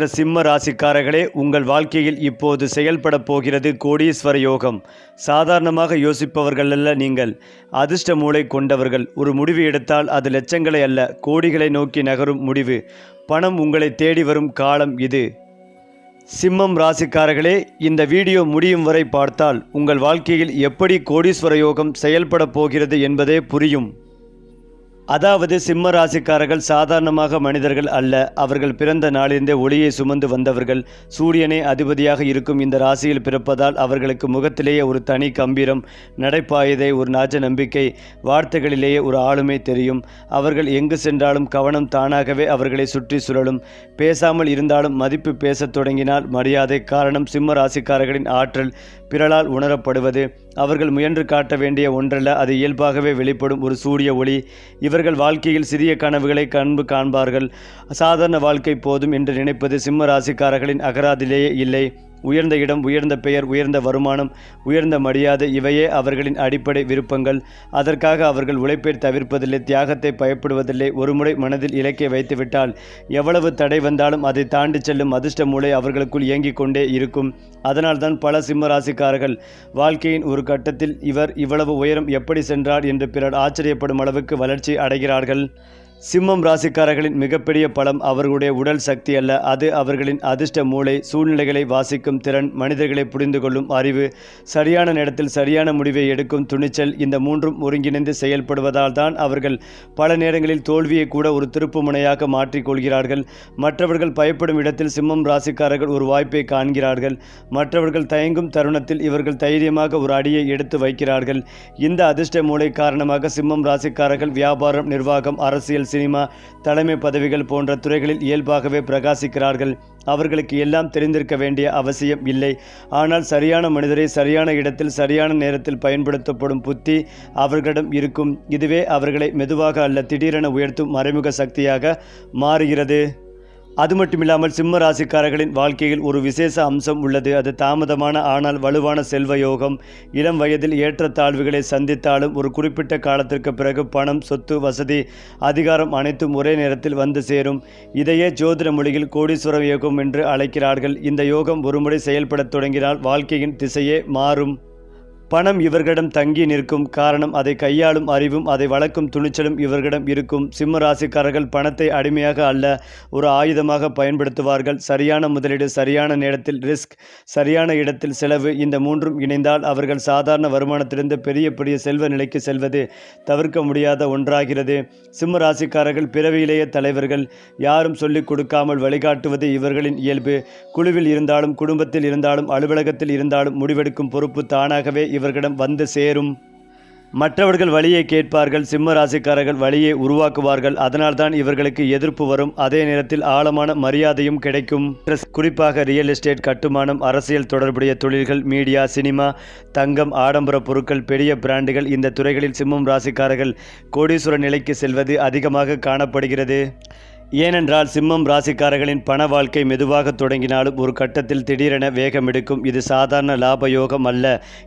சிம்ம ராசிக்காரர்களே, உங்கள் வாழ்க்கையில் இப்போது செயல்பட போகிறது கோடீஸ்வர யோகம். சாதாரணமாக யோசிப்பவர்கள் அல்ல நீங்கள். அதிர்ஷ்ட மூளை கொண்டவர்கள். ஒரு முடிவு எடுத்தால் அது லட்சங்களை அல்ல, கோடிகளை நோக்கி நகரும் முடிவு. பணம் உங்களை தேடி வரும் காலம் இது. சிம்மம் ராசிக்காரர்களே, இந்த வீடியோ முடியும் வரை பார்த்தால் உங்கள் வாழ்க்கையில் எப்படி கோடீஸ்வர யோகம் செயல்பட போகிறது என்பதே புரியும். அதாவது சிம்ம ராசிக்காரர்கள் சாதாரணமாக மனிதர்கள் அல்ல. அவர்கள் பிறந்த நாளிலிருந்தே ஒளியை சுமந்து வந்தவர்கள். சூரியனே அதிபதியாக இருக்கும் இந்த ராசியில் பிறப்பதால் அவர்களுக்கு முகத்திலேயே ஒரு தனி கம்பீரம், நடைபாயதை ஒரு நாஜ நம்பிக்கை, வார்த்தைகளிலேயே ஒரு ஆளுமை தெரியும். அவர்கள் எங்கு சென்றாலும் கவனம் தானாகவே அவர்களை சுற்றி சுழலும். பேசாமல் இருந்தாலும் மதிப்பு பேசத் தொடங்கினால் மரியாதை. காரணம், சிம்ம ராசிக்காரர்களின் ஆற்றல் பிறலால் உணரப்படுவது. அவர்கள் முயன்று காட்ட வேண்டிய ஒன்றல்ல, அது இயல்பாகவே வெளிப்படும் ஒரு சூரிய ஒளி. இவர்கள் வாழ்க்கையில் சிறிய கனவுகளை கண்பு காண்பார்கள். சாதாரண வாழ்க்கை போதும் என்று நினைப்பது சிம்ம ராசிக்காரர்களின் அகராதிலேயே இல்லை. உயர்ந்த இடம், உயர்ந்த பெயர், உயர்ந்த வருமானம், உயர்ந்த மரியாதை, இவையே அவர்களின் அடிப்படை விருப்பங்கள். அதற்காக அவர்கள் உழைப்பை தவிர்ப்பதில்லை, தியாகத்தை பயப்படுவதில்லை. ஒருமுறை மனதில் இலக்கை வைத்துவிட்டால் எவ்வளவு தடை வந்தாலும் அதை தாண்டி செல்லும் அதிர்ஷ்ட மூளை அவர்களுக்குள் இயங்கிக் கொண்டே இருக்கும். அதனால்தான் பல சிம்ம ராசிக்காரர்கள் வாழ்க்கையின் ஒரு கட்டத்தில் இவர் இவ்வளவு உயரம் எப்படி சென்றார் என்று பிறர் ஆச்சரியப்படும் அளவுக்கு வளர்ச்சி அடைகிறார்கள். சிம்மம் ராசிக்காரர்களின் மிகப்பெரிய பலம் அவர்களுடைய உடல் சக்தி அல்ல, அது அவர்களின் அதிர்ஷ்ட மூளை, சூழ்நிலைகளை வாசிக்கும் திறன், மனிதர்களை புரிந்து கொள்ளும் அறிவு, சரியான நேரத்தில் சரியான முடிவை எடுக்கும் துணிச்சல். இந்த மூன்றும் ஒருங்கிணைந்து செயல்படுவதால் தான் அவர்கள் பல நேரங்களில் தோல்வியை கூட ஒரு திருப்பு முனையாக மாற்றிக்கொள்கிறார்கள். மற்றவர்கள் பயப்படும் இடத்தில் சிம்மம் ராசிக்காரர்கள் ஒரு வாய்ப்பை காண்கிறார்கள். மற்றவர்கள் தயங்கும் தருணத்தில் இவர்கள் தைரியமாக ஒரு அடியை எடுத்து வைக்கிறார்கள். இந்த அதிர்ஷ்ட மூளை காரணமாக சிம்மம் ராசிக்காரர்கள் வியாபாரம், நிர்வாகம், அரசியல், சினிமா, தலைமை பதவிகள் போன்ற துறைகளில் இயல்பாகவே பிரகாசிக்கிறார்கள். அவர்களுக்கு எல்லாம் தெரிந்திருக்க வேண்டிய அவசியம் இல்லை. ஆனால் சரியான மனிதரை சரியான இடத்தில் சரியான நேரத்தில் பயன்படுத்தப்படும் புத்தி அவர்களிடம் இருக்கும். இதுவே அவர்களை மெதுவாக அல்ல திடீரென உயர்த்தும் மறைமுக சக்தியாக மாறுகிறது. அது மட்டுமில்லாமல் சிம்ம ராசிக்காரர்களின் வாழ்க்கையில் ஒரு விசேஷ அம்சம் உள்ளது. அது தாமதமான ஆனால் வலுவான செல்வ யோகம். இளம் வயதில் ஏற்றத்தாழ்வுகளை சந்தித்தாலும் ஒரு குறிப்பிட்ட காலத்திற்கு பிறகு பணம், சொத்து, வசதி, அதிகாரம் அனைத்தும் ஒரே நேரத்தில் வந்து சேரும். இதையே ஜோதிட மொழியில் கோடீஸ்வர யோகம் என்று அழைக்கிறார்கள். இந்த யோகம் ஒருமுறை செயல்படத் தொடங்கினால் வாழ்க்கையின் திசையே மாறும். பணம் இவர்களிடம் தங்கி நிற்கும். காரணம், அதை கையாளும் அறிவும் அதை வளர்க்கும் துணிச்சலும் இவர்களிடம் இருக்கும். சிம்ம ராசிக்காரர்கள் பணத்தை அடிமையாக அல்ல, ஒரு ஆயுதமாக பயன்படுத்துவார்கள். சரியான முதலீடு, சரியான நேரத்தில் ரிஸ்க், சரியான இடத்தில் செலவு, இந்த மூன்றும் இணைந்தால் அவர்கள் சாதாரண வருமானத்திலிருந்து பெரிய பெரிய செல்வ நிலைக்கு செல்வது தவிர்க்க முடியாத ஒன்றாகிறது. சிம்ம ராசிக்காரர்கள் பிறவியிலேயே தலைவர்கள். யாரும் சொல்லிக் கொடுக்காமல் வழிகாட்டுவது இவர்களின் இயல்பு. குழுவில் இருந்தாலும், குடும்பத்தில் இருந்தாலும், அலுவலகத்தில் இருந்தாலும் முடிவெடுக்கும் பொறுப்பு தானாகவே இவர்களிடம் வந்து சேரும். மற்றவர்கள் வழியை கேட்பார்கள், சிம்ம ராசிக்காரர்கள் வழியை உருவாக்குவார்கள். அதனால்தான் இவர்களுக்கு எதிர்ப்பு வரும். அதே நேரத்தில் ஆழமான மரியாதையும் கிடைக்கும். குறிப்பாக ரியல் எஸ்டேட், கட்டுமானம், அரசியல் தொடர்புடைய தொழில்கள், மீடியா, சினிமா, தங்கம், ஆடம்பர பொருட்கள், பெரிய பிராண்டுகள், இந்த துறைகளில் சிம்மம் ராசிக்காரர்கள் கோடீஸ்வர நிலைக்கு செல்வது அதிகமாக காணப்படுகிறது. ஏனென்றால் சிம்மம் ராசிக்காரர்களின் பண வாழ்க்கை மெதுவாக தொடங்கினாலும் ஒரு கட்டத்தில் திடீரென வேகம் எடுக்கும். இது சாதாரண லாப யோகம் அல்ல,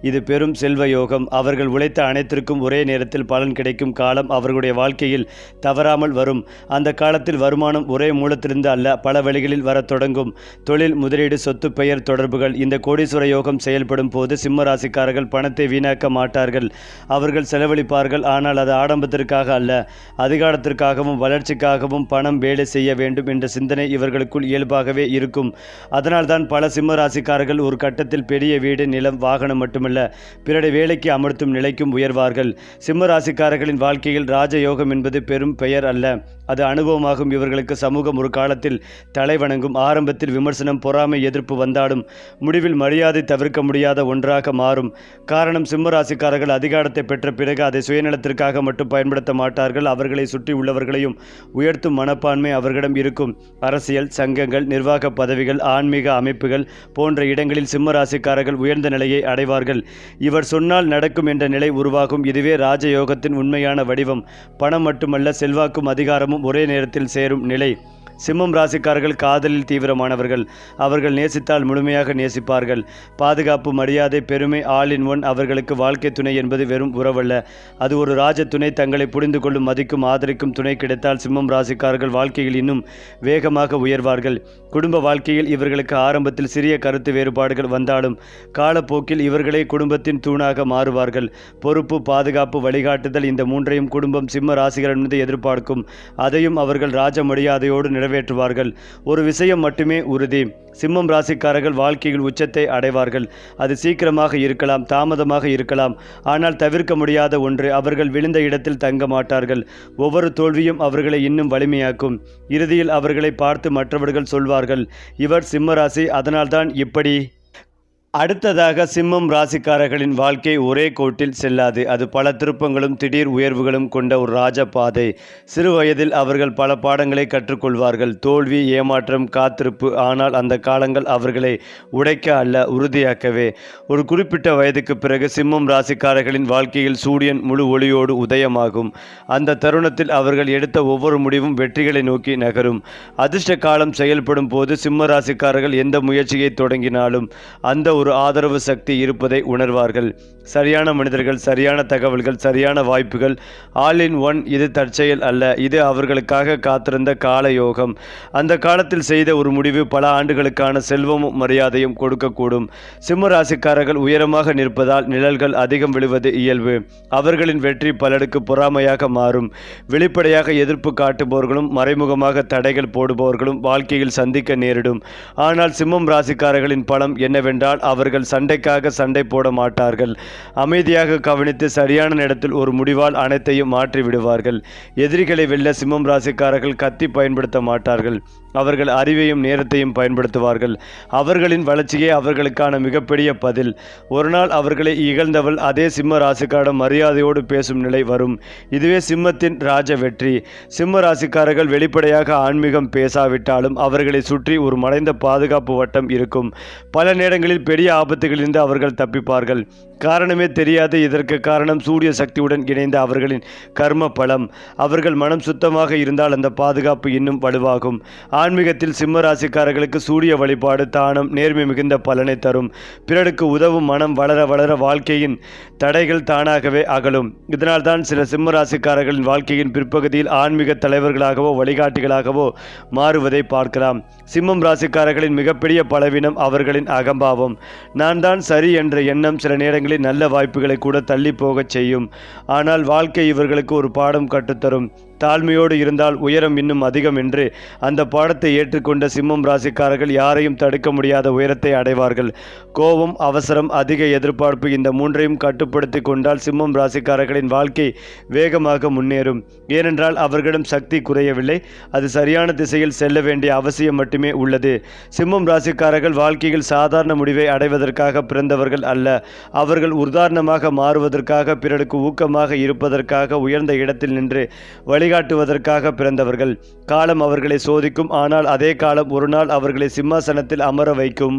இது பெரும் செல்வ யோகம். அவர்கள் உழைத்த அனைத்திற்கும் ஒரே நேரத்தில் பலன் கிடைக்கும் காலம் அவர்களுடைய வாழ்க்கையில் தவறாமல் வரும். அந்த காலத்தில் வருமானம் ஒரே மூலத்திலிருந்து அல்ல, பல வழிகளில் வரத் தொடங்கும். தொழில், முதலீடு, சொத்து, பெயர், தொடர்புகள். இந்த கோடீஸ்வர யோகம் செயல்படும் போது சிம்ம ராசிக்காரர்கள் பணத்தை வீணாக்க மாட்டார்கள். அவர்கள் செலவழிப்பார்கள். ஆனால் அது ஆடம்பரத்திற்காக அல்ல, அதிகாரத்திற்காகவும் வளர்ச்சிக்காகவும். பணம் வேலை செய்ய வேண்டும் என்ற சிந்தனை இவர்களுக்குள் இயல்பாகவே இருக்கும். அதனால்தான் பல சிம்ம ராசிக்காரர்கள் ஒரு கட்டத்தில் பெரிய வீடு, நிலம், வாகனம் மட்டுமல்ல, பிறரை வேலைக்கு அமர்த்தும் நிலைக்கும் உயர்வார்கள். சிம்ம ராசிக்காரர்களின் வாழ்க்கையில் ராஜயோகம் என்பது பெரும் பெயர் அல்ல, அது அனுபவமாகும். இவர்களுக்கு சமூகம் ஒரு காலத்தில் தலை வணங்கும். ஆரம்பத்தில் விமர்சனம், பொறாமை, எதிர்ப்பு வந்தாலும் முடிவில் மரியாதை தவிர்க்க முடியாத ஒன்றாக மாறும். காரணம், சிம்ம ராசிக்காரர்கள் அதிகாரத்தை பெற்ற பிறகு அதை சுயநலத்திற்காக மட்டும் பயன்படுத்த மாட்டார்கள். அவர்களை சுற்றி உள்ளவர்களையும் உயர்த்தும் மனப்பான்மை அவர்களிடம் இருக்கும். அரசியல், சங்கங்கள், நிர்வாக பதவிகள், ஆன்மீக அமைப்புகள் போன்ற இடங்களில் சிம்ம ராசிக்காரர்கள் உயர்ந்த நிலையை அடைவார்கள். இவர் சொன்னால் நடக்கும் என்ற நிலை உருவாகும். இதுவே ராஜயோகத்தின் உண்மையான வடிவம். பணம் மட்டுமல்ல, செல்வாக்கும் அதிகாரமும் ஒரே நேரத்தில் சேரும் நிலை. சிம்மம் ராசிக்காரர்கள் காதலில் தீவிரமானவர்கள். அவர்கள் நேசித்தால் முழுமையாக நேசிப்பார்கள். பாதுகாப்பு, மரியாதை, பெருமை, ஆல் இன் ஒன். அவர்களுக்கு வாழ்க்கை துணை என்பது வெறும் உறவல்ல, அது ஒரு ராஜ துணை. தங்களை புரிந்து கொள்ளும், மதிக்கும், ஆதரிக்கும் துணை கிடைத்தால் சிம்மம் ராசிக்காரர்கள் வாழ்க்கையில் இன்னும் வேகமாக உயர்வார்கள். குடும்ப வாழ்க்கையில் இவர்களுக்கு ஆரம்பத்தில் சிறிய கருத்து வேறுபாடுகள் வந்தாலும் காலப்போக்கில் இவர்களே குடும்பத்தின் தூணாக மாறுவார்கள். பொறுப்பு, பாதுகாப்பு, வழிகாட்டுதல், இந்த மூன்றையும் குடும்பம் சிம்ம ராசிகளிடமிருந்து எதிர்பார்க்கும். அதையும் அவர்கள் ராஜ மரியாதையோடு நிறைவேற்றுவார்கள். ஒரு விஷயம் மட்டுமே உறுதி, சிம்மம் ராசிக்காரர்கள் வாழ்க்கையில் உச்சத்தை அடைவார்கள். அது சீக்கிரமாக இருக்கலாம், தாமதமாக இருக்கலாம், ஆனால் தவிர்க்க முடியாத ஒன்று. அவர்கள் விழுந்த இடத்தில் தங்க மாட்டார்கள். ஒவ்வொரு தோல்வியும் அவர்களை இன்னும் வலிமையாக்கும். இறுதியில் அவர்களை பார்த்து மற்றவர்கள் சொல்வார்கள், இவர் சிம்மராசி, அதனால்தான் இப்படி. அடுத்ததாக, சிம்மம் ராசிக்காரர்களின் வாழ்க்கை ஒரே கோட்டில் செல்லாது. அது பல திருப்பங்களும் திடீர் உயர்வுகளும் கொண்ட ஒரு ராஜ பாதை. சிறு வயதில் அவர்கள் பல பாடங்களை கற்றுக்கொள்வார்கள். தோல்வி, ஏமாற்றம், காத்திருப்பு. ஆனால் அந்த காலங்கள் அவர்களை உடைக்க அல்ல, உறுதியாக்கவே. ஒரு குறிப்பிட்ட வயதுக்கு பிறகு சிம்மம் ராசிக்காரர்களின் வாழ்க்கையில் சூரியன் முழு ஒளியோடு உதயமாகும். அந்த தருணத்தில் அவர்கள் எடுத்த ஒவ்வொரு முடிவும் வெற்றிகளை நோக்கி நகரும். அதிர்ஷ்ட காலம் செயல்படும் போது சிம்ம ராசிக்காரர்கள் எந்த முயற்சியை தொடங்கினாலும் அந்த ஒரு ஆதரவு சக்தி இருப்பதை உணர்வார்கள். சரியான மனிதர்கள், சரியான தகவல்கள், சரியான வாய்ப்புகள். All in one. இது தற்செயல் அல்ல, இது அவர்களுக்காக காத்திருந்த கால யோகம். அந்த காலத்தில் செய்த ஒரு முடிவு பல ஆண்டுகளுக்கான செல்வமும் மரியாதையும் கொடுக்கக்கூடும். சிம்ம ராசிக்காரர்கள் உயரமாக நிற்பதால் நிழல்கள் அதிகம் விழுவது இயல்பு. அவர்களின் வெற்றி பலருக்கு பொறாமையாக மாறும். வெளிப்படையாக எதிர்ப்பு காட்டுபவர்களும் மறைமுகமாக தடைகள் போடுபவர்களும் வாழ்க்கையில் சந்திக்க நேரிடும். ஆனால் சிம்மம் ராசிக்காரர்களின் பலம் என்னவென்றால், அவர்கள் சண்டைக்காக சண்டை போட மாட்டார்கள். அமைதியாக கவனித்து சரியான நேரத்தில் ஒரு முடிவால் அனைத்தையும் மாற்றி விடுவார்கள். எதிரிகளை வெல்ல சிம்மம் ராசிக்காரர்கள் கத்தி பயன்படுத்த மாட்டார்கள். அவர்கள் அறிவையும் நேரத்தையும் பயன்படுத்துவார்கள். அவர்களின் வளர்ச்சியே அவர்களுக்கான மிகப்பெரிய பதில். ஒரு நாள் அவர்களை இகழ்ந்தவள் அதே சிம்ம ராசிக்காரிடம் மரியாதையோடு பேசும் நிலை வரும். இதுவே சிம்மத்தின் ராஜ வெற்றி. சிம்ம ராசிக்காரர்கள் வெளிப்படையாக ஆன்மீகம் பேசாவிட்டாலும் அவர்களை சுற்றி ஒரு மறைந்த பாதுகாப்பு வட்டம் இருக்கும். பல நேரங்களில் பெரிய ஆபத்துகளிலிருந்து அவர்கள் தப்பிப்பார்கள். காரணமே தெரியாது. இதற்கு காரணம் சூரிய சக்தியுடன் இணைந்த அவர்களின் கர்ம பலம். அவர்கள் மனம் சுத்தமாக இருந்தால் அந்த பாதுகாப்பு இன்னும் வலுவாகும். ஆன்மீகத்தில் சிம்ம ராசிக்காரர்களுக்கு சூரிய வழிபாடு, தானம், நேர்மை மிகுந்த பலனை தரும். பிறருக்கு உதவும் மனம் வளர வளர வாழ்க்கையின் தடைகள் தானாகவே அகலும். இதனால்தான் சில சிம்ம ராசிக்காரர்களின் வாழ்க்கையின் பிற்பகுதியில் ஆன்மீக தலைவர்களாகவோ வழிகாட்டிகளாகவோ மாறுவதை பார்க்கலாம். சிம்மம் ராசிக்காரர்களின் மிகப்பெரிய பலவீனம் அவர்களின் அகம்பாவம். நான் தான் சரி என்ற எண்ணம் சில நேரங்களில் நல்ல வாய்ப்புகளை கூட தள்ளி போகச் செய்யும். ஆனால் வாழ்க்கை இவர்களுக்கு ஒரு பாடம் கற்றுத்தரும். தாழ்மையோடு இருந்தால் உயரம் இன்னும் அதிகம் என்று அந்த பாடத்தை ஏற்றுக்கொண்ட சிம்மம் ராசிக்காரர்கள் யாரையும் தடுக்க முடியாத உயரத்தை அடைவார்கள். கோபம், அவசரம், அதிக எதிர்பார்ப்பு, இந்த மூன்றையும் கட்டுப்படுத்தி கொண்டால் சிம்மம் ராசிக்காரர்களின் வாழ்க்கை வேகமாக முன்னேறும். ஏனென்றால் அவர்களிடம் சக்தி குறையவில்லை, அது சரியான திசையில் செல்ல வேண்டிய அவசியம் மட்டுமே உள்ளது. சிம்மம் ராசிக்காரர்கள் வாழ்க்கையில் சாதாரண முடிவை அடைவதற்காக பிறந்தவர்கள் அல்ல. அவர்கள் உதாரணமாக மாறுவதற்காக, பிறருக்கு ஊக்கமாக இருப்பதற்காக, உயர்ந்த இடத்தில் நின்று வழிகாட்டுவதற்காக பிறந்தவர்கள். காலம் அவர்களை சோதிக்கும், ஆனால் அதே காலம் ஒரு நாள் அவர்களை சிம்மாசனத்தில் அமர வைக்கும்.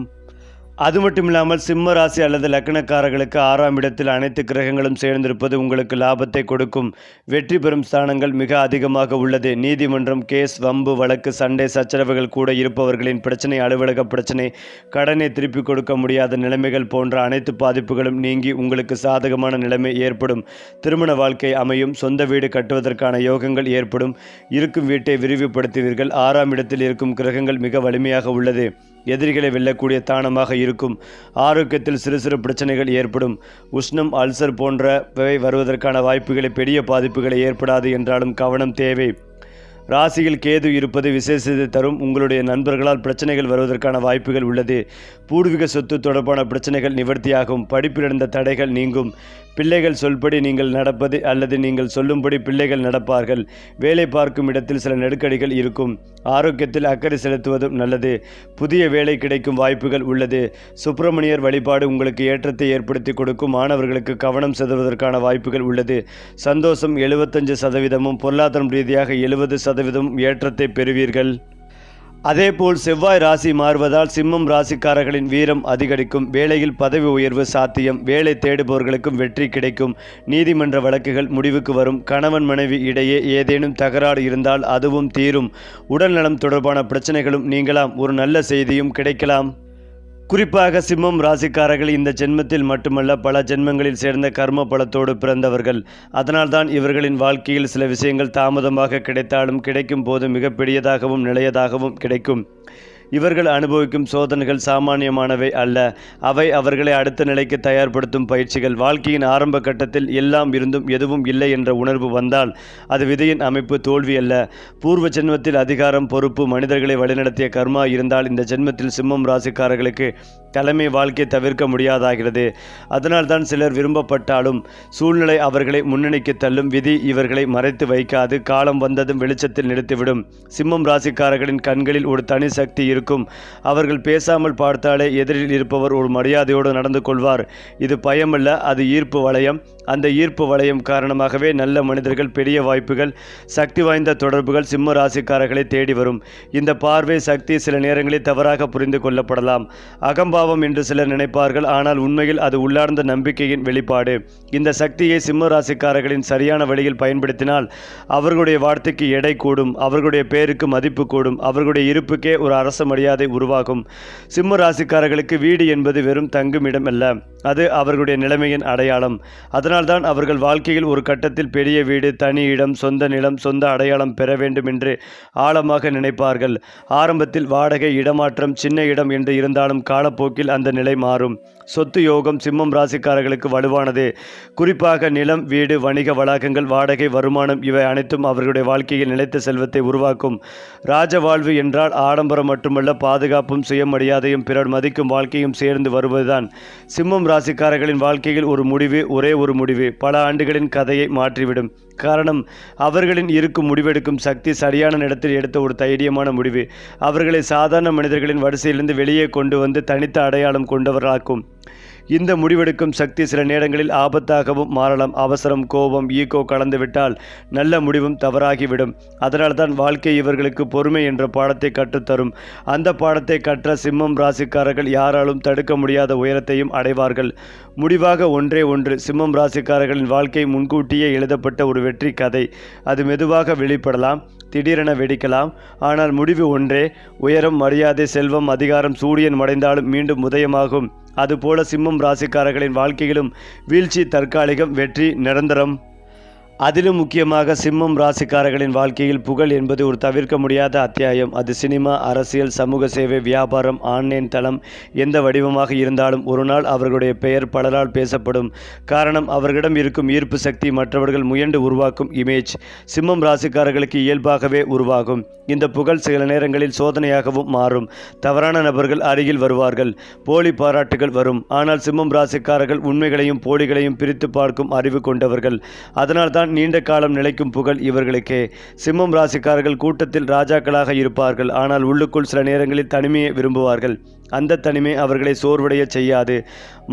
அது மட்டுமில்லாமல் சிம்ம ராசி அல்லது லக்னக்காரர்களுக்கு 6ஆம் இடத்தில் அனைத்து கிரகங்களும் சேர்ந்திருப்பது உங்களுக்கு லாபத்தை கொடுக்கும். வெற்றி பெறும் ஸ்தானங்கள் மிக அதிகமாக உள்ளது. நீதிமன்றம், கேஸ், வம்பு, வழக்கு, சண்டை, சச்சரவுகள் கூட இருப்பவர்களின் பிரச்சனை, அலுவலக பிரச்சனை, கடனை திருப்பிக் கொடுக்க முடியாத நிலைமைகள் போன்ற அனைத்து பாதிப்புகளும் நீங்கி உங்களுக்கு சாதகமான நிலைமை ஏற்படும். திருமண வாழ்க்கை அமையும். சொந்த வீடு கட்டுவதற்கான யோகங்கள் ஏற்படும். இருக்கும் வீட்டை விரிவுபடுத்துவீர்கள். 6ஆம் இடத்தில் இருக்கும் கிரகங்கள் மிக வலிமையாக உள்ளது. எதிரிகளை வெல்லக்கூடிய தானமாக இருக்கும். ஆரோக்கியத்தில் சிறு சிறு பிரச்சனைகள் ஏற்படும். உஷ்ணம், அல்சர் போன்றவை வருவதற்கான வாய்ப்புகளை, பெரிய பாதிப்புகளை ஏற்படாது என்றாலும் கவனம் தேவை. ராசியில் கேது இருப்பது விசேஷத்தை தரும். உங்களுடைய நண்பர்களால் பிரச்சனைகள் வருவதற்கான வாய்ப்புகள் உள்ளது. பூர்வீக சொத்து தொடர்பான பிரச்சனைகள் நிவர்த்தியாகும். படிப்பில் இருந்த தடைகள் நீங்கும். பிள்ளைகள் சொல்படி நீங்கள் நடப்பது அல்லது நீங்கள் சொல்லும்படி பிள்ளைகள் நடப்பார்கள். வேலை பார்க்கும் இடத்தில் சில நெருக்கடிகள் இருக்கும். ஆரோக்கியத்தில் அக்கறை செலுத்துவதும் நல்லது. புதிய வேலை கிடைக்கும் வாய்ப்புகள் உள்ளது. சுப்பிரமணியர் வழிபாடு உங்களுக்கு ஏற்றத்தை ஏற்படுத்தி கொடுக்கும். மாணவர்களுக்கு கவனம் செலுத்துவதற்கான வாய்ப்புகள் உள்ளது. சந்தோஷம் 75%, பொருளாதாரம் ரீதியாக 70% ஏற்றத்தை பெறுவீர்கள். அதேபோல் செவ்வாய் ராசி மாறுவதால் சிம்மம் ராசிக்காரர்களின் வீரம் அதிகரிக்கும். வேலையில் பதவி உயர்வு சாத்தியம். வேலை தேடுபவர்களுக்கும் வெற்றி கிடைக்கும். நீதிமன்ற வழக்குகள் முடிவுக்கு வரும். கணவன் மனைவி இடையே ஏதேனும் தகராறு இருந்தால் அதுவும் தீரும். உடல்நலம் தொடர்பான பிரச்சனைகளும் நீங்கலாம். ஒரு நல்ல செய்தியும் கிடைக்கலாம். குறிப்பாக சிம்மம் ராசிக்காரர்கள் இந்த ஜென்மத்தில் மட்டுமல்ல, பல ஜென்மங்களில் சேர்ந்த கர்ம பலத்தோடு பிறந்தவர்கள். அதனால்தான் இவர்களின் வாழ்க்கையில் சில விஷயங்கள் தாமதமாக கிடைத்தாலும் கிடைக்கும் போது மிகப்பெரியதாகவும் நிலையதாகவும் கிடைக்கும். இவர்கள் அனுபவிக்கும் சோதனைகள் சாமானியமானவை அல்ல. அவை அவர்களை அடுத்த நிலைக்கு தயார்படுத்தும் பயிற்சிகள். வாழ்க்கையின் ஆரம்ப கட்டத்தில் எல்லாம் இருந்தும் எதுவும் இல்லை என்ற உணர்வு வந்தால் அது விதியின் அமைப்பு, தோல்வி அல்ல. பூர்வ ஜென்மத்தில் அதிகாரம், பொறுப்பு, மனிதர்களை வழிநடத்திய கர்மா இருந்தால் இந்த ஜென்மத்தில் சிம்மம் ராசிக்காரர்களுக்கு தலைமை வாழ்க்கை தவிர்க்க முடியாதாகிறது. அதனால்தான் சிலர் விரும்பப்பட்டாலும் சூழ்நிலை அவர்களை முன்னணிக்கு தள்ளும். விதி இவர்களை மறைத்து வைக்காது. காலம் வந்ததும் வெளிச்சத்தில் நிறுத்திவிடும். சிம்மம் ராசிக்காரர்களின் கண்களில் ஒரு தனி சக்தி இருக்கும். அவர்கள் பேசாமல் பார்த்தாலே எதிரில் இருப்பவர் ஒரு மரியாதையோடு நடந்து கொள்வார். இது பயமல்ல, அது ஈர்ப்பு வளையம். அந்த ஈர்ப்பு வளையம் காரணமாகவே நல்ல மனிதர்கள், பெரிய வாய்ப்புகள், சக்தி வாய்ந்த தொடர்புகள் சிம்ம ராசிக்காரர்களை தேடி வரும். இந்த பார்வை, சக்தி சில நேரங்களில் தவறாக புரிந்து கொள்ளப்படலாம். அகம்பாவம் என்று சிலர் நினைப்பார்கள். ஆனால் உண்மையில் அது உள்ளார்ந்த நம்பிக்கையின் வெளிப்பாடு. இந்த சக்தியை சிம்ம ராசிக்காரர்களின் சரியான வழியில் பயன்படுத்தினால் அவர்களுடைய வார்த்தைக்கு எடை கூடும். அவர்களுடைய பெயருக்கு மதிப்பு கூடும். அவர்களுடைய இருப்புக்கே ஒரு அரச மரியாதை உருவாகும். சிம்ம ராசிக்காரர்களுக்கு வீடு என்பது வெறும் தங்குமிடம் அல்ல, அது அவர்களுடைய நிலைமையின் அடையாளம். அதனால்தான் அவர்கள் வாழ்க்கையில் ஒரு கட்டத்தில் பெரிய வீடு, தனி இடம், சொந்த நிலம், சொந்த அடையாளம் பெற வேண்டும் என்று ஆழமாக நினைப்பார்கள். ஆரம்பத்தில் வாடகை, இடமாற்றம், சின்ன இடம் என்று இருந்தாலும் காலப்போக்கில் அந்த நிலை மாறும். சொத்து யோகம் சிம்மம் ராசிக்காரர்களுக்கு வலுவானது. குறிப்பாக நிலம், வீடு, வணிக வளாகங்கள், வாடகை, வருமானம் இவை அனைத்தும் அவர்களுடைய வாழ்க்கையில் நிலைத்த செல்வத்தை உருவாக்கும். ராஜ வாழ்வு என்றால் ஆடம்பரம் மட்டுமல்ல, பாதுகாப்பும், சுயமரியாதையும், பிறர் மதிக்கும் வாழ்க்கையும் சேர்ந்து வருவதுதான். சிம்மம் ராசிக்காரர்களின் வாழ்க்கையில் ஒரு முடிவு, ஒரே ஒரு முடிவு பல ஆண்டுகளின் கதையை மாற்றிவிடும். காரணம், அவர்களின் இருக்கும் முடிவெடுக்கும் சக்தி சரியான இடத்தில் எடுத்த ஒரு தைரியமான முடிவு அவர்களை சாதாரண மனிதர்களின் வரிசையிலிருந்து வெளியே கொண்டு வந்து தனித்த அடையாளம் கொண்டவர்களாக்கும். இந்த முடிவெடுக்கும் சக்தி சில நேரங்களில் ஆபத்தாகவும் மாறலாம். அவசரம், கோபம், ஈகோ கலந்துவிட்டால் நல்ல முடிவும் தவறாகிவிடும். அதனால்தான் வாழ்க்கை இவர்களுக்கு பொறுமை என்ற பாடத்தை கற்றுத்தரும். அந்த பாடத்தை கற்ற சிம்மம் ராசிக்காரர்கள் யாராலும் தடுக்க முடியாத உயரத்தையும் அடைவார்கள். முடிவாக ஒன்றே ஒன்று, சிம்மம் ராசிக்காரர்களின் வாழ்க்கை முன்கூட்டியே எழுதப்பட்ட ஒரு வெற்றி கதை. அது மெதுவாக வெளிப்படலாம், திடீரென வெடிக்கலாம். ஆனால் முடிவு ஒன்றே, உயரம், மரியாதை, செல்வம், அதிகாரம் சூரியன் மறைந்தாலும் மீண்டும் உதயமாகும். அதுபோல சிம்மம் ராசிக்காரர்களின் வாழ்க்கையிலும் வீழ்ச்சி தற்காலிகம், வெற்றி நிரந்தரம். அதிலும் முக்கியமாக சிம்மம் ராசிக்காரர்களின் வாழ்க்கையில் புகழ் என்பது ஒரு தவிர்க்க முடியாத அத்தியாயம். அது சினிமா, அரசியல், சமூக சேவை, வியாபாரம், ஆன்லைன் தளம், எந்த வடிவமாக இருந்தாலும் ஒரு நாள் அவர்களுடைய பெயர் பலரால் பேசப்படும். காரணம், அவர்களிடம் இருக்கும் ஈர்ப்பு சக்தி, மற்றவர்கள் முயன்று உருவாக்கும் இமேஜ் சிம்மம் ராசிக்காரர்களுக்கு இயல்பாகவே உருவாகும். இந்த புகழ் சில நேரங்களில் சோதனையாகவும் மாறும். தவறான நபர்கள் அருகில் வருவார்கள், போலி பாராட்டுகள் வரும். ஆனால் சிம்மம் ராசிக்காரர்கள் உண்மைகளையும் போலிகளையும் பிரித்து பார்க்கும் அறிவு கொண்டவர்கள். அதனால்தான் நீண்ட காலம் நிலைக்கும் புகழ் இவர்களுக்கே. சிம்மம் ராசிக்காரர்கள் கூட்டத்தில் ராஜாக்களாக இருப்பார்கள். ஆனால் உள்ளுக்குள் சில நேரங்களில் தனிமையை விரும்புவார்கள். அந்த தனிமை அவர்களை சோர்வடைய செய்யாது,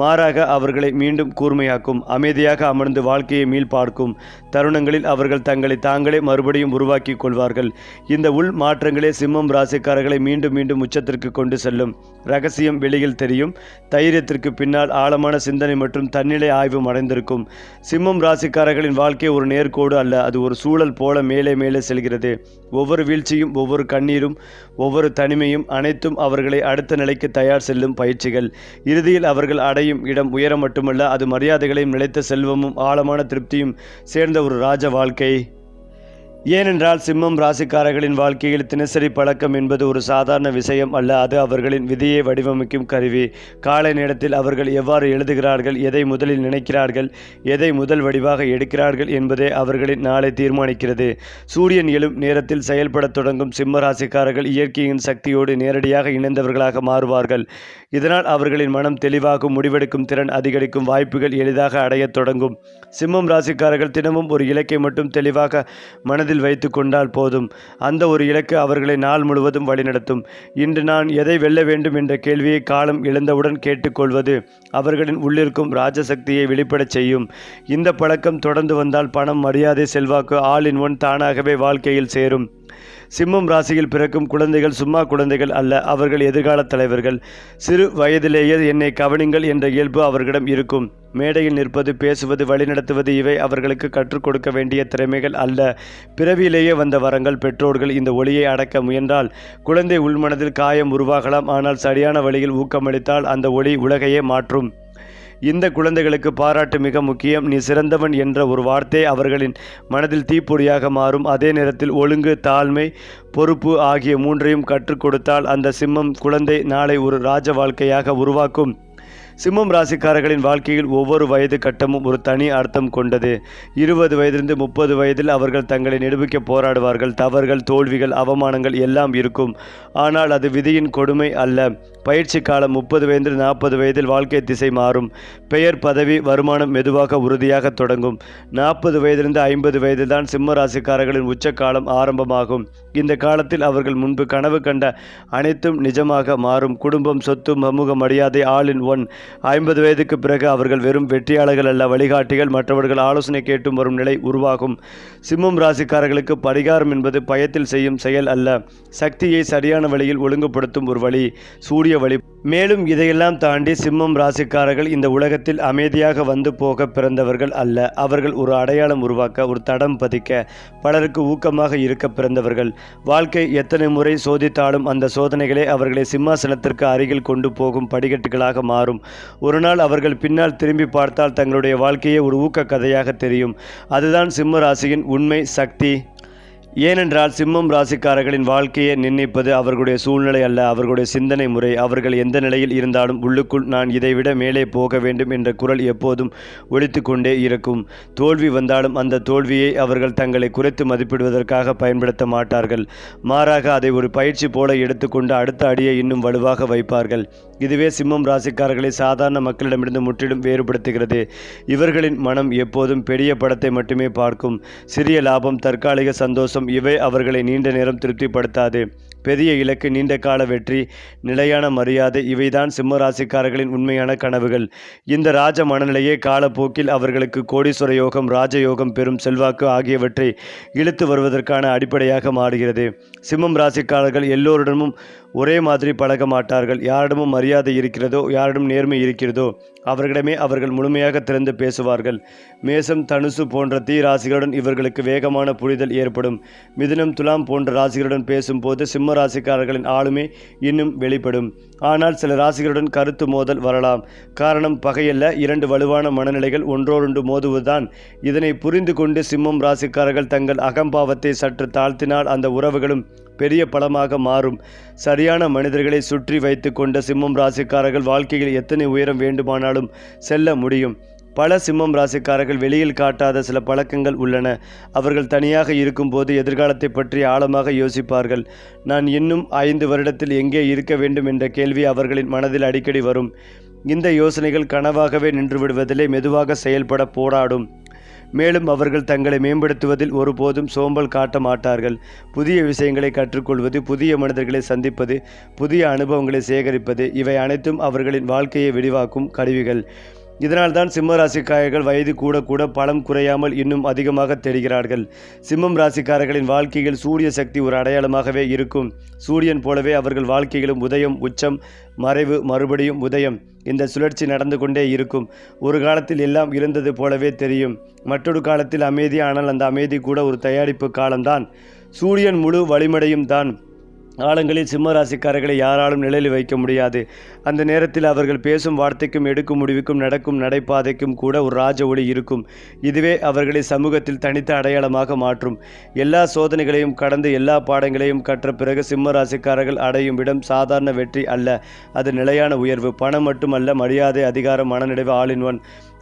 மாறாக அவர்களை மீண்டும் கூர்மையாக்கும். அமைதியாக அமர்ந்து வாழ்க்கையை மீள்பார்க்கும் தருணங்களில் அவர்கள் தங்களை தாங்களே மறுபடியும் உருவாக்கி கொள்வார்கள். இந்த உள் மாற்றங்களே சிம்மம் ராசிக்காரர்களை மீண்டும் மீண்டும் உச்சத்திற்கு கொண்டு செல்லும். ரகசியம் வெளியில் தெரியும். தைரியத்திற்கு பின்னால் ஆழமான சிந்தனை மற்றும் தன்னிலை ஆய்வு மறைந்திருக்கும். சிம்மம் ராசிக்காரர்களின் வாழ்க்கை ஒரு நேர்கோடு அல்ல, அது ஒரு சூழல் போல மேலே மேலே செல்கிறது. ஒவ்வொரு வீழ்ச்சியும், ஒவ்வொரு கண்ணீரும், ஒவ்வொரு தனிமையும் அனைத்தும் அவர்களை அடுத்த நிலைக்கு தயார் செல்லும் பயிற்சிகள். இறுதியில் அவர்கள் அடையும் இடம் உயரம் மட்டுமல்ல, அது மரியாதைகளையும் நிலைத்த செல்வமும் ஆழமான திருப்தியும் சேர்ந்த ஒரு ராஜ வாழ்க்கை. ஏனென்றால் சிம்மம் ராசிக்காரர்களின் வாழ்க்கையில் தினசரி பழக்கம் என்பது ஒரு சாதாரண விஷயம் அல்ல, அது அவர்களின் விதியை வடிவமைக்கும் கருவி. காலை நேரத்தில் அவர்கள் எவ்வாறு எழுதுகிறார்கள், எதை முதலில் நினைக்கிறார்கள், எதை முதல் வடிவாக எடுக்கிறார்கள் என்பதே அவர்களின் நாளை தீர்மானிக்கிறது. சூரியன் எழும் நேரத்தில் செயல்படத் தொடங்கும் சிம்ம ராசிக்காரர்கள் இயற்கையின் சக்தியோடு நேரடியாக இணைந்தவர்களாக மாறுவார்கள். இதனால் அவர்களின் மனம் தெளிவாகும், முடிவெடுக்கும் திறன் அதிகரிக்கும், வாய்ப்புகள் எளிதாக அடையத் தொடங்கும். சிம்மம் ராசிக்காரர்கள் தினமும் ஒரு இலக்கை மட்டும் தெளிவாக மனதில் வைத்து கொண்டால் போதும். அந்த ஒரு இலக்கு அவர்களை நாள் முழுவதும் வழிநடத்தும். இன்று நான் எதை வெல்ல வேண்டும் என்ற கேள்வியை காலம் எழுந்தவுடன் கேட்டுக்கொள்வது அவர்களின் உள்ளிருக்கும் ராஜசக்தியை வெளிப்படச் செய்யும். இந்த பழக்கம் தொடர்ந்து வந்தால் பணம், மரியாதை, செல்வாக்கு ஆல் இன் ஒன் தானாகவே வாழ்க்கையில் சேரும். சிம்மம் ராசியில் பிறக்கும் குழந்தைகள் சும்மா குழந்தைகள் அல்ல, அவர்கள் எதிர்கால தலைவர்கள். சிறு வயதிலேயே என்னை கவனிங்கள் என்ற இயல்பு அவர்களிடம் இருக்கும். மேடையில் நிற்பது, பேசுவது, வழிநடத்துவது இவை அவர்களுக்கு கற்றுக் கொடுக்க வேண்டிய திறமைகள் அல்ல, பிறவியிலேயே வந்த வரங்கள். பெற்றோர்கள் இந்த ஒளியை அடக்க முயன்றால் குழந்தை உள்மனதில் காயம் உருவாகலாம். ஆனால் சரியான வழியில் ஊக்கமளித்தால் அந்த ஒளி உலகையே மாற்றும். இந்த குழந்தைகளுக்கு பாராட்டு மிக முக்கியம். நீ சிறந்தவன் என்ற ஒரு வார்த்தை அவர்களின் மனதில் தீப்பொறியாக மாறும். அதே நேரத்தில் ஒழுங்கு, தாழ்மை, பொறுப்பு ஆகிய மூன்றையும் கற்றுக் கொடுத்தால் அந்த சிம்மம் குழந்தை நாளை ஒரு ராஜ வாழ்க்கையாக உருவாக்கும். சிம்மம் ராசிக்காரர்களின் வாழ்க்கையில் ஒவ்வொரு வயது கட்டமும் ஒரு தனி அர்த்தம் கொண்டது. 20 வயதிலிருந்து 30 வயதில் அவர்கள் தங்களை நிரூபிக்க போராடுவார்கள். தவறுகள், தோல்விகள், அவமானங்கள் எல்லாம் இருக்கும். ஆனால் அது விதியின் கொடுமை அல்ல. பயிற்சி காலம் 30 வயதில் 40 வயதில் வாழ்க்கை திசை மாறும். பெயர், பதவி, வருமானம் மெதுவாக உறுதியாக தொடங்கும். 40 வயதிலிருந்து 50 வயதில் தான் சிம்ம ராசிக்காரர்களின் உச்சக்காலம் ஆரம்பமாகும். இந்த காலத்தில் அவர்கள் முன்பு கனவு கண்ட அனைத்தும் நிஜமாக மாறும். குடும்பம், சொத்து, சமூக மரியாதை, ஆல் இன் ஒன். 50 வயதுக்கு பிறகு அவர்கள் வெறும் வெற்றியாளர்கள் அல்ல, வழிகாட்டிகள். மற்றவர்கள் ஆலோசனை கேட்டும் வரும் நிலை உருவாகும். சிம்மம் ராசிக்காரர்களுக்கு பரிகாரம் என்பது பயத்தில் செய்யும் செயல் அல்ல, சக்தியை சரியான வழியில் ஒழுங்குபடுத்தும் ஒரு வழி, சூரிய வழி. மேலும் இதையெல்லாம் தாண்டி சிம்மம் ராசிக்காரர்கள் இந்த உலகத்தில் அமைதியாக வந்து போக பிறந்தவர்கள் அல்ல. அவர்கள் ஒரு அடையாளம் உருவாக்க, ஒரு தடம் பதிக்க, பலருக்கு ஊக்கமாக இருக்க பிறந்தவர்கள். வாழ்க்கை எத்தனை முறை சோதித்தாலும் அந்த சோதனைகளே அவர்களை சிம்மாசனத்திற்கு அருகில் கொண்டு போகும் படிக்கட்டுகளாக மாறும். ஒரு நாள் அவர்கள் பின்னால் திரும்பி பார்த்தால் தங்களுடைய வாழ்க்கையே ஒரு ஊக்க கதையாக தெரியும். அதுதான் சிம்ம ராசியின் உண்மை சக்தி. ஏனென்றால் சிம்மம் ராசிக்காரர்களின் வாழ்க்கையை நிர்ணயிப்பது அவர்களுடைய சூழ்நிலை அல்ல, அவர்களுடைய சிந்தனை முறை. அவர்கள் எந்த நிலையில் இருந்தாலும் உள்ளுக்குள் நான் இதைவிட மேலே போக வேண்டும் என்ற குரல் எப்போதும் ஒலித்து கொண்டே இருக்கும். தோல்வி வந்தாலும் அந்த தோல்வியை அவர்கள் தங்களை குறைத்து மதிப்பிடுவதற்காக பயன்படுத்த மாட்டார்கள். மாறாக அதை ஒரு பயிற்சி போல எடுத்துக்கொண்டு அடுத்த அடியை இன்னும் வலுவாக வைப்பார்கள். இதுவே சிம்மம் ராசிக்காரர்களை சாதாரண மக்களிடமிருந்து முற்றிலும் வேறுபடுத்துகிறது. இவர்களின் மனம் எப்போதும் பெரிய படத்தை மட்டுமே பார்க்கும். சிறிய லாபம், தற்காலிக சந்தோஷம் இவை அவர்களை நீண்ட நேரம் திருப்திப்படுத்தாது. பெரிய இலக்கு, நீண்ட கால வெற்றி, நிலையான மரியாதை இவைதான் சிம்ம ராசிக்காரர்களின் உண்மையான கனவுகள். இந்த ராஜ மனநிலையே காலப்போக்கில் அவர்களுக்கு கோடீஸ்வர யோகம், ராஜயோகம், பெரும் செல்வாக்கு ஆகியவற்றை இழுத்து வருவதற்கான அடிப்படையாக மாறுகிறது. சிம்மம் ராசிக்காரர்கள் எல்லோரிடமும் ஒரே மாதிரி பழக மாட்டார்கள். யாரிடமும் மரியாதை இருக்கிறதோ, யாரிடம் நேர்மை இருக்கிறதோ அவர்களிடமே அவர்கள் முழுமையாக திறந்து பேசுவார்கள். மேசம், தனுசு போன்ற தீ ராசிகளுடன் இவர்களுக்கு வேகமான புரிதல் ஏற்படும். மிதுனம், துலாம் போன்ற ராசிகளுடன் பேசும்போது சிம்ம ராசிக்காரர்களின் ஆளுமை இன்னும் வெளிப்படும். ஆனால் சில ராசிகளுடன் கருத்து மோதல் வரலாம். காரணம் பகையல்ல, 2 வலுவான மனநிலைகள் ஒன்றோடொன்று மோதுவதுதான். இதனை புரிந்து கொண்டு சிம்மம் ராசிக்காரர்கள் தங்கள் அகம்பாவத்தை சற்று தாழ்த்தினால் அந்த உறவுகளும் பெரிய பலமாக மாறும். சரியான மனிதர்களை சுற்றி வைத்து கொண்ட சிம்மம் ராசிக்காரர்கள் வாழ்க்கையில் எத்தனை உயரம் வேண்டுமானாலும் செல்ல முடியும். பல சிம்மம் ராசிக்காரர்கள் வெளியில் காட்டாத சில பழக்கங்கள் உள்ளன. அவர்கள் தனியாக இருக்கும்போது எதிர்காலத்தை பற்றி ஆழமாக யோசிப்பார்கள். நான் இன்னும் 5 வருடத்தில் எங்கே இருக்க வேண்டும் என்ற கேள்வி அவர்களின் மனதில் அடிக்கடி வரும். இந்த யோசனைகள் கனவாகவே நின்று விடுவதிலே மெதுவாக செயல்பட போராடும். மேலும் அவர்கள் தங்களை மேம்படுத்துவதில் ஒருபோதும் சோம்பல் காட்ட மாட்டார்கள். புதிய விஷயங்களை கற்றுக்கொள்வது, புதிய மனிதர்களை சந்திப்பது, புதிய அனுபவங்களை சேகரிப்பது இவை அனைத்தும் அவர்களின் வாழ்க்கையை விரிவாக்கும் கருவிகள். இதனால்தான் சிம்ம ராசிக்காரர்கள் வயது கூட கூட பலம் குறையாமல் இன்னும் அதிகமாக தெரிகிறார்கள். சிம்மம் ராசிக்காரர்களின் வாழ்க்கையில் சூரிய சக்தி ஒரு அடையாளமாகவே இருக்கும். சூரியன் போலவே அவர்கள் வாழ்க்கையிலும் உதயம், உச்சம், மறைவு, மறுபடியும் உதயம், இந்த சுழற்சி நடந்து கொண்டே இருக்கும். ஒரு காலத்தில் எல்லாம் இருந்தது போலவே தெரியும், மற்றொரு காலத்தில் அமைதி. ஆனால் அந்த அமைதி கூட ஒரு தயாரிப்பு காலம்தான். சூரியன் முழு வழிமடையும் தான். ஆழங்களில் சிம்ம ராசிக்காரர்களை யாராலும் நிழலில் வைக்க முடியாது. அந்த நேரத்தில் அவர்கள் பேசும் வார்த்தைக்கும், எடுக்கும் முடிவுக்கும், நடக்கும் நடைபாதைக்கும் கூட ஒரு ராஜ ஒளி இருக்கும். இதுவே அவர்களை சமூகத்தில் தனித்த அடையாளமாக மாற்றும். எல்லா சோதனைகளையும் கடந்து எல்லா பாடங்களையும் கற்ற பிறகு சிம்ம ராசிக்காரர்கள் அடையும் இடம் சாதாரண வெற்றி அல்ல, அது நிலையான உயர்வு. பணம் மட்டுமல்ல, மரியாதை, அதிகாரம், மனநிறைவு, ஆல் இன் ஒன்.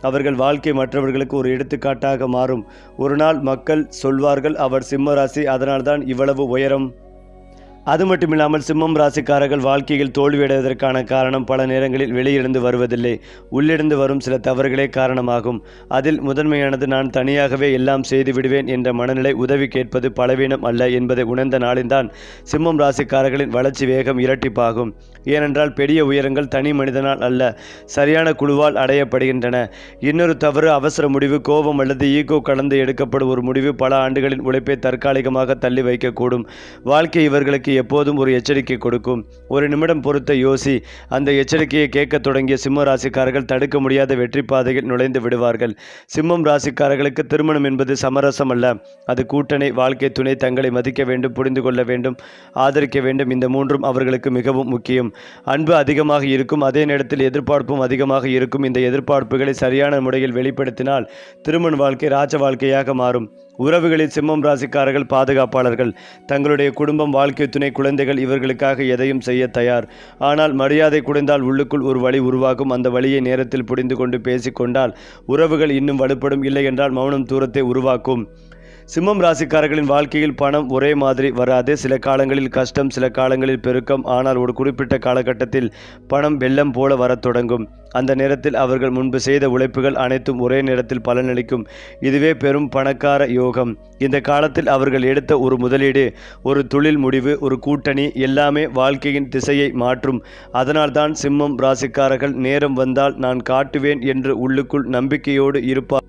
அவர்கள் வாழ்க்கை மற்றவர்களுக்கு ஒரு எடுத்துக்காட்டாக மாறும். ஒரு நாள் மக்கள் சொல்வார்கள், அவர் சிம்ம ராசி, அதனால்தான் இவ்வளவு உயரம். அது மட்டுமில்லாமல் சிம்மம் ராசிக்காரர்கள் வாழ்க்கையில் தோல்வியடைவதற்கான காரணம் பல நேரங்களில் வெளியிருந்து வருவதில்லை, உள்ளிருந்து வரும் சில தவறுகளே காரணமாகும். அதில் முதன்மையானது நான் தனியாகவே எல்லாம் செய்து விடுவேன் என்ற மனநிலை. உதவி கேட்பது பலவீனம் அல்ல என்பதை உணர்ந்த நாளில்தான் சிம்மம் ராசிக்காரர்களின் வளர்ச்சி வேகம் இரட்டிப்பாகும். ஏனென்றால் பெரிய உயரங்கள் தனி மனிதனால் அல்ல, சரியான குழுவால் அடையப்படுகின்றன. இன்னொரு தவறு, அவசர முடிவு, கோபம் அல்லது ஈகோ கலந்து எடுக்கப்படும் ஒரு முடிவு பல ஆண்டுகளின் உழைப்பை தற்காலிகமாக தள்ளி வைக்கக்கூடும். வாழ்க்கை இவர்களுக்கு எப்போதும் ஒரு எச்சரிக்கை கொடுக்கும். ஒரு நிமிடம் பொறுத்த யோசி. அந்த எச்சரிக்கையை கேட்க தொடங்கிய சிம்ம ராசிக்காரர்கள் தடுக்க முடியாத வெற்றி பாதையில் நுழைந்து விடுவார்கள். சிம்மம் ராசிக்காரர்களுக்கு திருமணம் என்பது சமரசம் அல்ல, அது கூட்டணி. வாழ்க்கை துணை தங்களை மதிக்க வேண்டும், புரிந்து கொள்ள வேண்டும், ஆதரிக்க வேண்டும். இந்த மூன்றும் அவர்களுக்கு மிகவும் முக்கியம். அன்பு அதிகமாக இருக்கும், அதே நேரத்தில் எதிர்பார்ப்பும் அதிகமாக இருக்கும். இந்த எதிர்பார்ப்புகளை சரியான முறையில் வெளிப்படுத்தினால் திருமண வாழ்க்கை ராஜ வாழ்க்கையாக மாறும். உறவுகளில் சிம்மம் ராசிக்காரர்கள் பாதுகாப்பாளர்கள். தங்களுடைய குடும்பம், வாழ்க்கை துணை, குழந்தைகள் இவர்களுக்காக எதையும் செய்ய தயார். ஆனால் மரியாதை குறைந்தால் உள்ளுக்குள் ஒரு வலி உருவாகும். அந்த வலியை நேரத்தில் புரிந்து கொண்டு பேசிக்கொண்டால் உறவுகள் இன்னும் வலுப்படும். இல்லை என்றால் மௌனம் தூரத்தை உருவாக்கும். சிம்மம் ராசிக்காரர்களின் வாழ்க்கையில் பணம் ஒரே மாதிரி வராது. சில காலங்களில் கஷ்டம், சில காலங்களில் பெருக்கம். ஆனால் ஒரு குறிப்பிட்ட காலகட்டத்தில் பணம் வெள்ளம் போல வரத் தொடங்கும். அந்த நேரத்தில் அவர்கள் முன்பு செய்த உழைப்புகள் அனைத்தும் ஒரே நேரத்தில் பலனளிக்கும். இதுவே பெரும் பணக்கார யோகம். இந்த காலத்தில் அவர்கள் எடுத்த ஒரு முதலீடு, ஒரு தொழில் முடிவு, ஒரு கூட்டணி எல்லாமே வாழ்க்கையின் திசையை மாற்றும். அதனால்தான் சிம்மம் ராசிக்காரர்கள் நேரம் வந்தால் நான் காட்டுவேன் என்று உள்ளுக்குள் நம்பிக்கையோடு இருப்பார்.